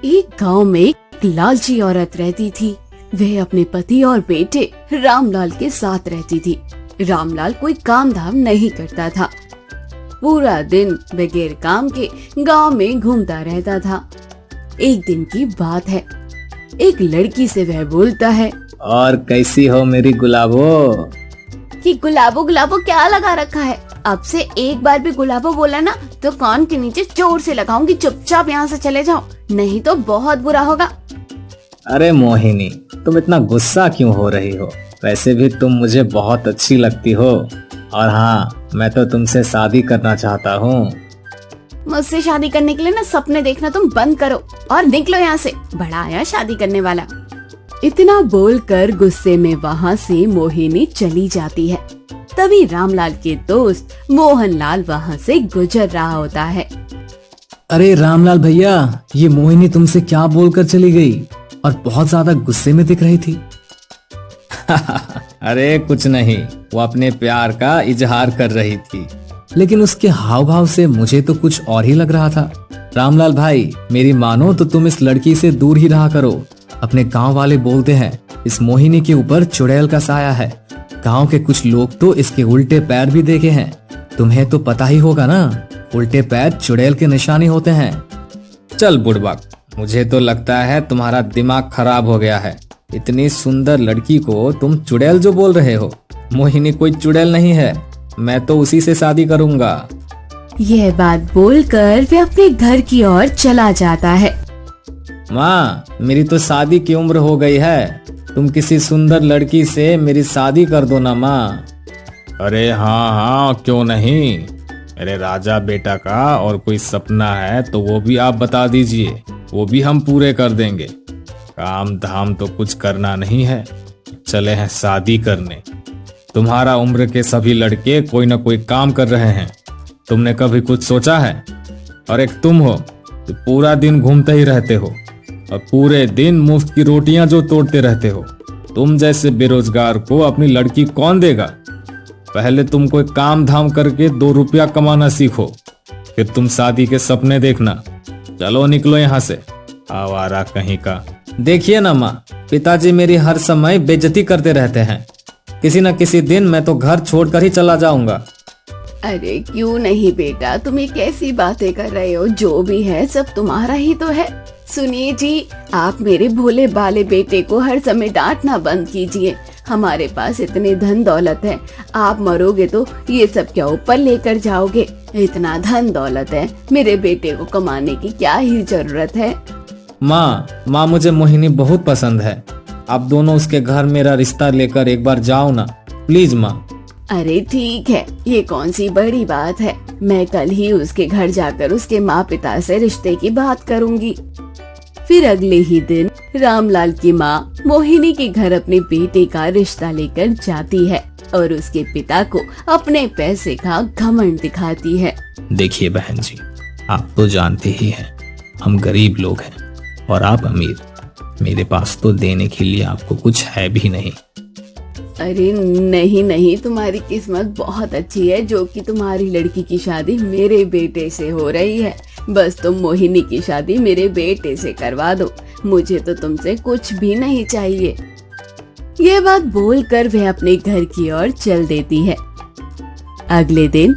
एक गांव में एक लालची औरत रहती थी। वह अपने पति और बेटे रामलाल के साथ रहती थी। रामलाल कोई काम धाम नहीं करता था। पूरा दिन बगैर काम के गांव में घूमता रहता था। एक दिन की बात है, एक लड़की से वह बोलता है, और कैसी हो मेरी गुलाबो? कि गुलाबो गुलाबो क्या लगा रखा है? अब से एक बार भी गुलाबो बोला ना तो कान के नीचे जोर से लगाऊंगी। चुपचाप यहाँ से चले जाओ, नहीं तो बहुत बुरा होगा। अरे मोहिनी, तुम इतना गुस्सा क्यों हो रही हो? वैसे भी तुम मुझे बहुत अच्छी लगती हो, और हाँ, मैं तो तुमसे शादी करना चाहता हूँ। मुझसे शादी करने के लिए ना सपने देखना तुम बंद करो और निकलो यहाँ से, बड़ा आया शादी करने वाला। इतना बोलकर गुस्से में वहाँ से मोहिनी चली जाती है। तभी रामलाल के दोस्त मोहनलाल वहाँ से गुजर रहा होता है। अरे रामलाल भैया, ये मोहिनी तुमसे क्या बोलकर चली गई और बहुत ज्यादा गुस्से में दिख रही थी। अरे कुछ नहीं, वो अपने प्यार का इजहार कर रही थी, लेकिन उसके हाव भाव से मुझे तो कुछ और ही लग रहा था। रामलाल भाई, मेरी मानो तो तुम इस लड़की से दूर ही रहा करो। अपने गांव वाले बोलते हैं इस मोहिनी के ऊपर चुड़ैल का साया है। गांव के कुछ लोग तो इसके उल्टे पैर भी देखे हैं। तुम्हें तो पता ही होगा ना, उल्टे पैर चुड़ैल के निशानी होते हैं। चल बुड़बक, मुझे तो लगता है तुम्हारा दिमाग खराब हो गया है। इतनी सुंदर लड़की को तुम चुड़ैल जो बोल रहे हो? मोहिनी कोई चुड़ैल नहीं है, मैं तो उसी से शादी करूंगा। यह बात बोलकर वह अपने घर की ओर चला जाता है। माँ, मेरी तो शादी की उम्र हो गई है, तुम किसी सुंदर लड़की से मेरी शादी कर दो ना माँ। अरे हाँ हाँ, क्यों नहीं। मेरे राजा बेटा का और कोई सपना है तो वो भी आप बता दीजिए, वो भी हम पूरे कर देंगे। काम धाम तो कुछ करना नहीं है, चले हैं शादी करने। तुम्हारा उम्र के सभी लड़के कोई ना कोई काम कर रहे हैं, तुमने कभी कुछ सोचा है? और एक तुम हो तो पूरा दिन घूमते ही रहते हो और पूरे दिन मुफ्त की रोटियां जो तोड़ते रहते हो। तुम जैसे बेरोजगार को अपनी लड़की कौन देगा? पहले तुम कोई काम धाम करके 2 रुपया कमाना सीखो, फिर तुम शादी के सपने देखना। चलो निकलो यहाँ से, आवारा कहीं का। देखिए ना माँ, पिताजी मेरी हर समय बेइज्जती करते रहते हैं। किसी न किसी दिन मैं तो घर छोड़कर ही चला जाऊंगा। अरे क्यों नहीं बेटा, तुम ये कैसी बातें कर रहे हो? जो भी है सब तुम्हारा ही तो है। सुनिए जी, आप मेरे भोले भाले बेटे को हर समय डांटना बंद कीजिए। हमारे पास इतने धन दौलत है, आप मरोगे तो ये सब क्या ऊपर लेकर जाओगे? इतना धन दौलत है, मेरे बेटे को कमाने की क्या ही जरूरत है? माँ, मुझे मोहिनी बहुत पसंद है। आप दोनों उसके घर मेरा रिश्ता लेकर एक बार जाओ ना, प्लीज माँ। अरे ठीक है, ये कौन सी बड़ी बात है। मैं कल ही उसके घर जाकर उसके माँ पिता से रिश्ते की बात करूंगी। फिर अगले ही दिन रामलाल की माँ मोहिनी के घर अपने बेटे का रिश्ता लेकर जाती है और उसके पिता को अपने पैसे का घमंड दिखाती है। देखिए बहन जी, आप तो जानते ही हैं हम गरीब लोग हैं और आप अमीर। मेरे पास तो देने के लिए आपको कुछ है भी नहीं। अरे नहीं नहीं, तुम्हारी किस्मत बहुत अच्छी है जो कि तुम्हारी लड़की की शादी मेरे बेटे से हो रही है। बस तुम मोहिनी की शादी मेरे बेटे से करवा दो, मुझे तो तुमसे कुछ भी नहीं चाहिए। ये बात बोलकर वह अपने घर की ओर चल देती है। अगले दिन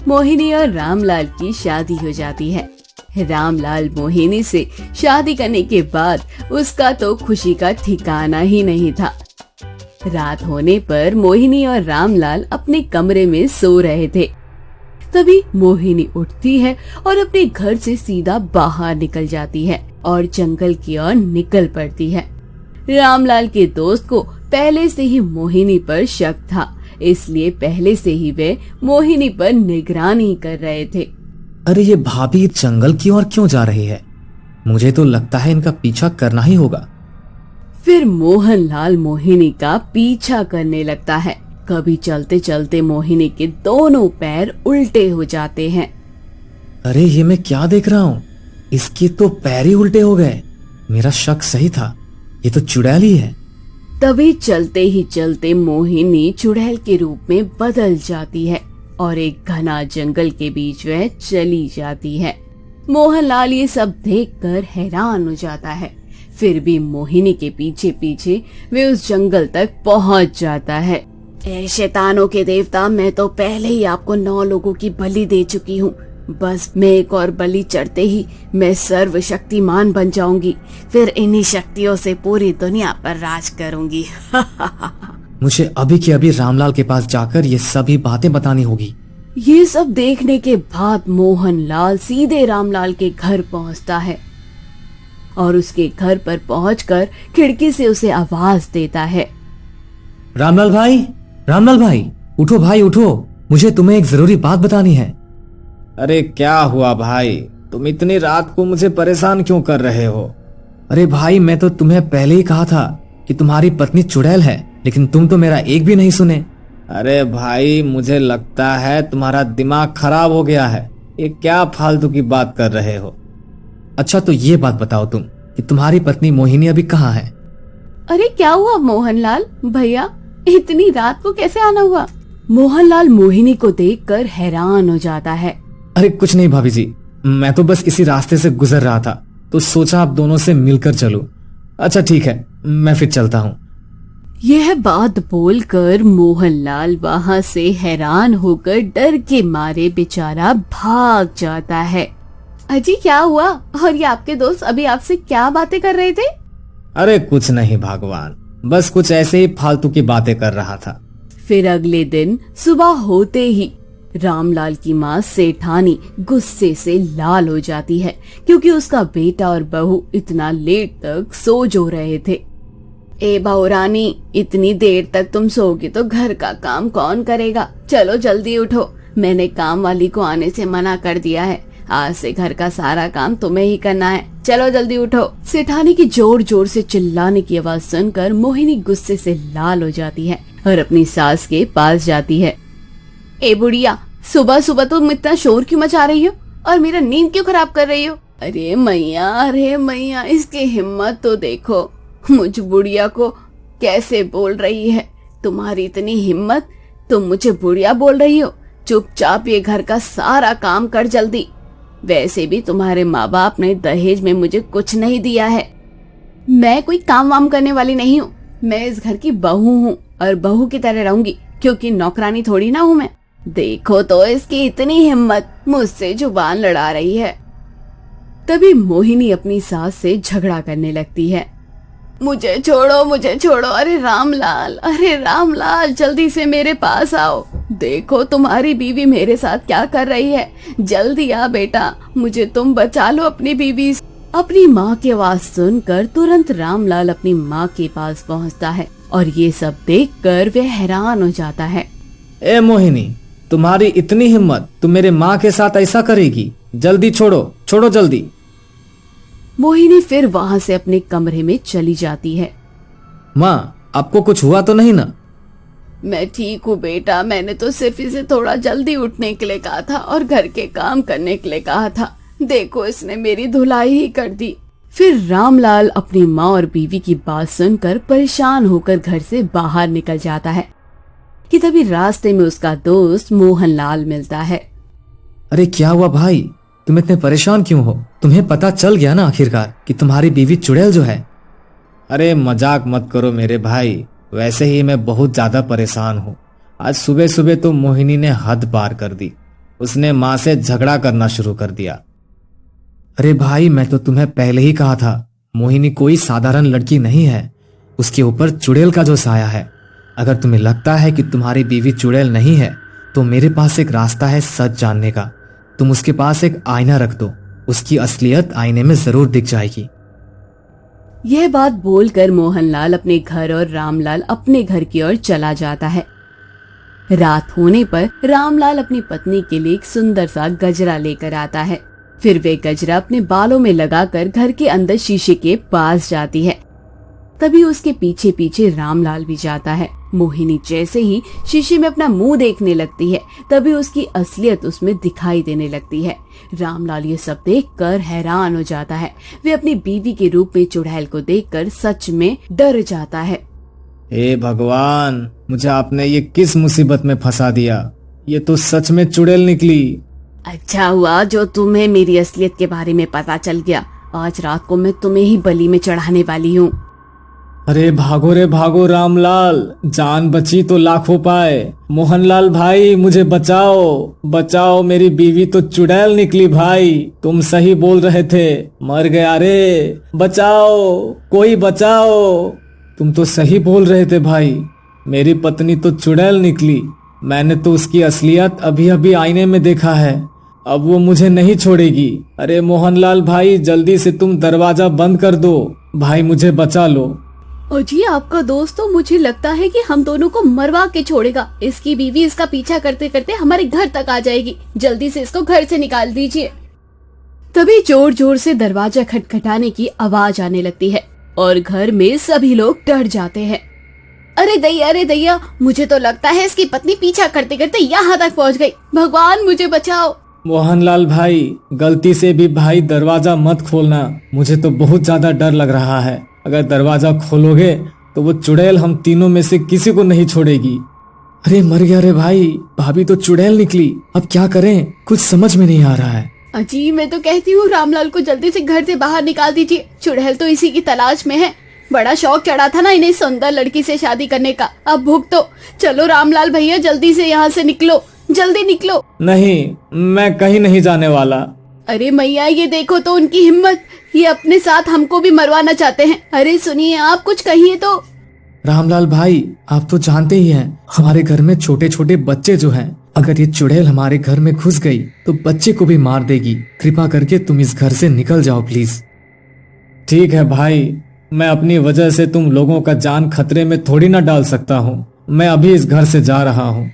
मोहिनी और रामलाल की शादी हो जाती है। रामलाल मोहिनी से शादी करने के बाद उसका तो खुशी का ठिकाना ही नहीं था। रात होने पर मोहिनी और रामलाल अपने कमरे में सो रहे थे। तभी मोहिनी उठती है और अपने घर से सीधा बाहर निकल जाती है और जंगल की ओर निकल पड़ती है। रामलाल के दोस्त को पहले से ही मोहिनी पर शक था, इसलिए पहले से ही वे मोहिनी पर निगरानी कर रहे थे। अरे ये भाभी जंगल की ओर क्यों जा रही है? मुझे तो लगता है इनका पीछा करना ही होगा। फिर मोहनलाल मोहिनी का पीछा करने लगता है। कभी चलते चलते मोहिनी के दोनों पैर उल्टे हो जाते हैं। अरे ये मैं क्या देख रहा हूँ? इसके तो पैर ही उल्टे हो गए। मेरा शक सही था, ये तो चुड़ैल ही है। तभी चलते ही चलते मोहिनी चुड़ैल के रूप में बदल जाती है और एक घना जंगल के बीच वह चली जाती है। मोहनलाल ये सब देखकर हैरान हो जाता है। फिर भी मोहिनी के पीछे पीछे वे उस जंगल तक पहुंच जाता है। ए शैतानों के देवता, मैं तो पहले ही आपको 9 लोगों की बलि दे चुकी हूँ। बस मैं एक और बलि चढ़ते ही मैं सर्वशक्तिमान बन जाऊंगी। फिर इन्हीं शक्तियों से पूरी दुनिया पर राज करूंगी। मुझे अभी के अभी रामलाल के पास जाकर ये सभी बातें बतानी होगी। ये सब देखने के बाद मोहनलाल सीधे रामलाल के घर पहुंचता है और उसके घर पर पहुंचकर खिड़की से उसे आवाज देता है। रामलाल भाई, उठो भाई उठो, मुझे तुम्हें एक जरूरी बात बतानी है। अरे क्या हुआ भाई, तुम इतनी रात को मुझे परेशान क्यों कर रहे हो? अरे भाई, मैं तो तुम्हें पहले ही कहा था कि तुम्हारी पत्नी चुड़ैल है, लेकिन तुम तो मेरा एक भी नहीं सुने। अरे भाई, मुझे लगता है तुम्हारा दिमाग खराब हो गया है। ये क्या फालतू की बात कर रहे हो? अच्छा तो ये बात बताओ तुम कि तुम्हारी पत्नी मोहिनी अभी कहाँ है? अरे क्या हुआ मोहनलाल भैया, इतनी रात को कैसे आना हुआ? मोहनलाल मोहिनी को देखकर हैरान हो जाता है। अरे कुछ नहीं भाभी जी, मैं तो बस इसी रास्ते से गुजर रहा था तो सोचा आप दोनों से मिलकर चलूं। अच्छा ठीक है, मैं फिर चलता हूँ। यह बात बोलकर मोहनलाल वहाँ से हैरान होकर डर के मारे बेचारा भाग जाता है। अजी क्या हुआ? और ये आपके दोस्त अभी आपसे क्या बातें कर रहे थे? अरे कुछ नहीं भगवान, बस कुछ ऐसे ही फालतू की बातें कर रहा था। फिर अगले दिन सुबह होते ही रामलाल की माँ सेठानी गुस्से से लाल हो जाती है क्योंकि उसका बेटा और बहू इतना लेट तक सो जो रहे थे। ए बहू रानी, इतनी देर तक तुम सोओगी तो घर का काम कौन करेगा? चलो जल्दी उठो, मैंने काम वाली को आने से मना कर दिया है। आज से घर का सारा काम तुम्हें ही करना है, चलो जल्दी उठो। सेठानी की जोर जोर से चिल्लाने की आवाज सुनकर मोहिनी गुस्से से लाल हो जाती है और अपनी सास के पास जाती है। ए बुढ़िया, सुबह सुबह तुम इतना शोर क्यों मचा रही हो और मेरा नींद क्यों खराब कर रही हो? अरे मैया, इसकी हिम्मत तो देखो, मुझ बुढ़िया को कैसे बोल रही है। तुम्हारी इतनी हिम्मत, तुम मुझे बुढ़िया बोल रही हो? चुपचाप ये घर का सारा काम कर जल्दी। वैसे भी तुम्हारे माँ बाप ने दहेज में मुझे कुछ नहीं दिया है। मैं कोई काम वाम करने वाली नहीं हूँ, मैं इस घर की बहू हूँ और बहू की तरह रहूंगी, क्योंकि नौकरानी थोड़ी ना हूँ मैं। देखो तो इसकी इतनी हिम्मत, मुझसे जुबान लड़ा रही है। तभी मोहिनी अपनी सास से झगड़ा करने लगती है। मुझे छोड़ो, अरे रामलाल जल्दी से मेरे पास आओ। देखो तुम्हारी बीवी मेरे साथ क्या कर रही है, जल्दी आ बेटा, मुझे तुम बचा लो अपनी बीवी से। अपनी माँ की आवाज सुनकर तुरंत रामलाल अपनी माँ के पास पहुँचता है और ये सब देखकर वे हैरान हो जाता है। ए मोहिनी, तुम्हारी इतनी हिम्मत, तुम मेरे माँ के साथ ऐसा करेगी? जल्दी छोड़ो जल्दी। मोहिनी फिर वहाँ से अपने कमरे में चली जाती है। माँ, आपको कुछ हुआ तो नहीं ना? मैं ठीक हूँ बेटा, मैंने तो सिर्फ इसे थोड़ा जल्दी उठने के लिए कहा था और घर के काम करने के लिए कहा था। देखो इसने मेरी धुलाई ही कर दी। फिर रामलाल अपनी माँ और बीवी की बात सुनकर परेशान होकर घर से बाहर निकल जाता है कि तभी रास्ते में उसका दोस्त मोहनलाल मिलता है। अरे क्या हुआ भाई, तुम इतने परेशान क्यों हो? तुम्हें पता चल गया ना आखिरकार कि तुम्हारी बीवी चुड़ैल जो है? अरे मजाक मत करो मेरे भाई, वैसे ही मैं बहुत ज्यादा परेशान हूँ। आज सुबह सुबह तो मोहिनी ने हद पार कर दी, उसने माँ से झगड़ा करना शुरू कर दिया। अरे भाई, मैं तो तुम्हें पहले ही कहा था, मोहिनी कोई साधारण लड़की नहीं है, उसके ऊपर चुड़ैल का जो साया है। अगर तुम्हें लगता है कि तुम्हारी बीवी चुड़ैल नहीं है तो मेरे पास एक रास्ता है सच जानने का। तुम उसके पास एक आईना रख दो, उसकी असलियत आईने में जरूर दिख जाएगी। यह बात बोलकर मोहनलाल अपने घर और रामलाल अपने घर की ओर चला जाता है। रात होने पर रामलाल अपनी पत्नी के लिए एक सुंदर सा गजरा लेकर आता है। फिर वे गजरा अपने बालों में लगाकर घर के अंदर शीशे के पास जाती है। तभी उसके पीछे पीछे रामलाल भी जाता है। मोहिनी जैसे ही शीशे में अपना मुंह देखने लगती है तभी उसकी असलियत उसमें दिखाई देने लगती है। रामलाल ये सब देखकर हैरान हो जाता है। वे अपनी बीवी के रूप में चुड़ैल को देखकर सच में डर जाता है। हे भगवान, मुझे आपने ये किस मुसीबत में फंसा दिया? ये तो सच में चुड़ैल निकली। अच्छा हुआ जो तुम्हें मेरी असलियत के बारे में पता चल गया। आज रात को मैं तुम्हें ही बलि में चढ़ाने वाली हूँ। अरे भागो रे भागो रामलाल, जान बची तो लाखों पाए। मोहनलाल भाई मुझे बचाओ बचाओ, मेरी बीवी तो चुड़ैल निकली भाई। तुम सही बोल रहे थे, मर गया रे, बचाओ कोई बचाओ। तुम तो सही बोल रहे थे भाई, मेरी पत्नी तो चुड़ैल निकली। मैंने तो उसकी असलियत अभी अभी आईने में देखा है, अब वो मुझे नहीं छोड़ेगी। अरे मोहनलाल भाई जल्दी से तुम दरवाजा बंद कर दो, भाई मुझे बचा लो। और जी आपका दोस्त तो मुझे लगता है कि हम दोनों को मरवा के छोड़ेगा। इसकी बीवी इसका पीछा करते करते हमारे घर तक आ जाएगी। जल्दी से इसको घर से निकाल दीजिए। तभी जोर जोर से दरवाजा खटखटाने की आवाज आने लगती है और घर में सभी लोग डर जाते हैं। अरे दैया, मुझे तो लगता है इसकी पत्नी पीछा करते करते यहाँ तक पहुँच गई। भगवान मुझे बचाओ। मोहनलाल भाई गलती से भी भाई दरवाजा मत खोलना, मुझे तो बहुत ज्यादा डर लग रहा है। अगर दरवाजा खोलोगे तो वो चुड़ैल हम तीनों में से किसी को नहीं छोड़ेगी। अरे मर गया रे भाई, भाभी तो चुड़ैल निकली, अब क्या करें, कुछ समझ में नहीं आ रहा है। अजी मैं तो कहती हूँ रामलाल को जल्दी से घर से बाहर निकाल दीजिए। चुड़ैल तो इसी की तलाश में है। बड़ा शौक चढ़ा था ना इन्हें सुंदर लड़की से शादी करने का, अब भुगतो। चलो रामलाल भैया जल्दी से यहाँ से निकलो, जल्दी निकलो। नहीं, मैं कहीं नहीं जाने वाला। अरे मैया ये देखो तो उनकी हिम्मत, ये अपने साथ हमको भी मरवाना चाहते हैं। अरे सुनिए आप कुछ कहिए तो। रामलाल भाई आप तो जानते ही हैं, हमारे घर में छोटे छोटे बच्चे जो हैं, अगर ये चुड़ैल हमारे घर में घुस गई तो बच्चे को भी मार देगी। कृपा करके तुम इस घर से निकल जाओ प्लीज। ठीक है भाई, मैं अपनी वजह से तुम लोगों का जान खतरे में थोड़ी ना डाल सकता हूँ। मैं अभी इस घर से जा रहा हूँ।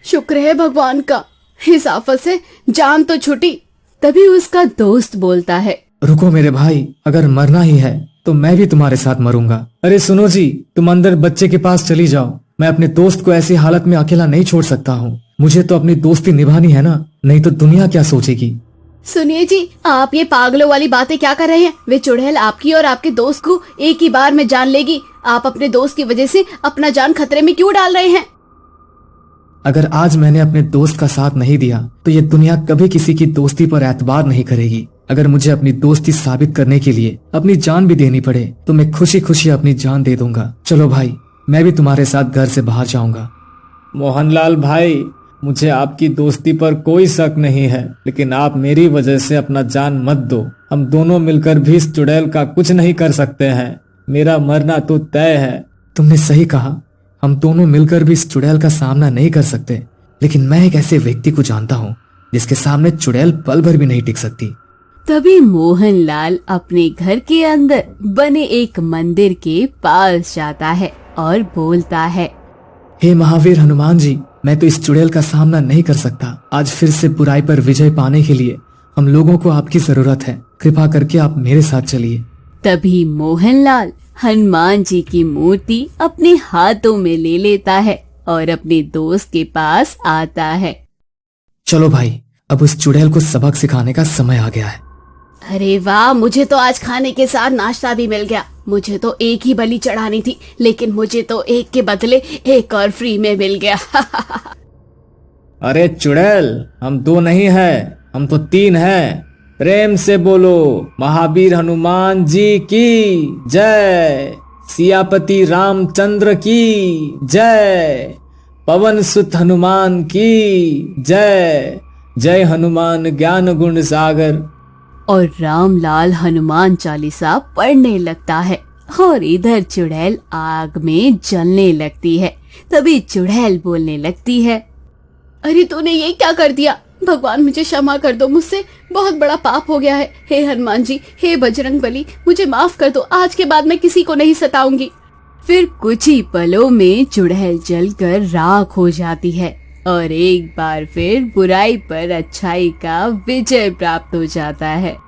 शुक्र है भगवान का, इस आफत से जान तो छूटी। तभी उसका दोस्त बोलता है, रुको मेरे भाई, अगर मरना ही है तो मैं भी तुम्हारे साथ मरूंगा। अरे सुनो जी, तुम अंदर बच्चे के पास चली जाओ। मैं अपने दोस्त को ऐसी हालत में अकेला नहीं छोड़ सकता हूँ। मुझे तो अपनी दोस्ती निभानी है ना, नहीं तो दुनिया क्या सोचेगी। सुनिए जी, आप ये पागलों वाली बातें क्या कर रहे हैं? वे चुड़ैल आपकी और आपके दोस्त को एक ही बार में जान लेगी। आप अपने दोस्त की वजह से अपना जान खतरे में क्यों डाल रहे हैं? अगर आज मैंने अपने दोस्त का साथ नहीं दिया तो ये दुनिया कभी किसी की दोस्ती पर एतबार नहीं करेगी। अगर मुझे अपनी दोस्ती साबित करने के लिए अपनी जान भी देनी पड़े तो मैं खुशी खुशी अपनी जान दे दूंगा। चलो भाई, मैं भी तुम्हारे साथ घर से बाहर जाऊंगा। मोहनलाल भाई, मुझे आपकी दोस्ती पर कोई शक नहीं है, लेकिन आप मेरी वजह से अपना जान मत दो। हम दोनों मिलकर भी इस चुड़ैल का कुछ नहीं कर सकते हैं। मेरा मरना तो तय है। तुमने सही कहा, हम दोनों मिलकर भी इस चुड़ैल का सामना नहीं कर सकते, लेकिन मैं एक ऐसे व्यक्ति को जानता हूँ जिसके सामने चुड़ैल पल भर भी नहीं टिक सकती। तभी मोहनलाल अपने घर के अंदर बने एक मंदिर के पास जाता है और बोलता है, हे महावीर हनुमान जी, मैं तो इस चुड़ैल का सामना नहीं कर सकता। आज फिर से बुराई पर विजय पाने के लिए हम लोगों को आपकी जरूरत है। कृपा करके आप मेरे साथ चलिए। तभी मोहनलाल हनुमान जी की मूर्ति अपने हाथों में ले लेता है और अपने दोस्त के पास आता है। चलो भाई, अब उस चुड़ैल को सबक सिखाने का समय आ गया है। अरे वाह, मुझे तो आज खाने के साथ नाश्ता भी मिल गया। मुझे तो एक ही बलि चढ़ानी थी, लेकिन मुझे तो एक के बदले एक और फ्री में मिल गया। अरे चुड़ैल, हम दो नहीं है, हम तो तीन हैं। प्रेम से बोलो, महावीर हनुमान जी की जय, सियापति रामचंद्र की जय, पवन सुत हनुमान की जय, जय हनुमान ज्ञान गुण सागर। और रामलाल हनुमान चालीसा पढ़ने लगता है और इधर चुड़ैल आग में जलने लगती है। तभी चुड़ैल बोलने लगती है, अरे तूने ये क्या कर दिया? भगवान मुझे क्षमा कर दो, मुझसे बहुत बड़ा पाप हो गया है। हे हनुमान जी, हे बजरंग बली, मुझे माफ कर दो। आज के बाद मैं किसी को नहीं सताऊंगी। फिर कुछ ही पलों में चुड़ैल जलकर राख हो जाती है और एक बार फिर बुराई पर अच्छाई का विजय प्राप्त हो जाता है।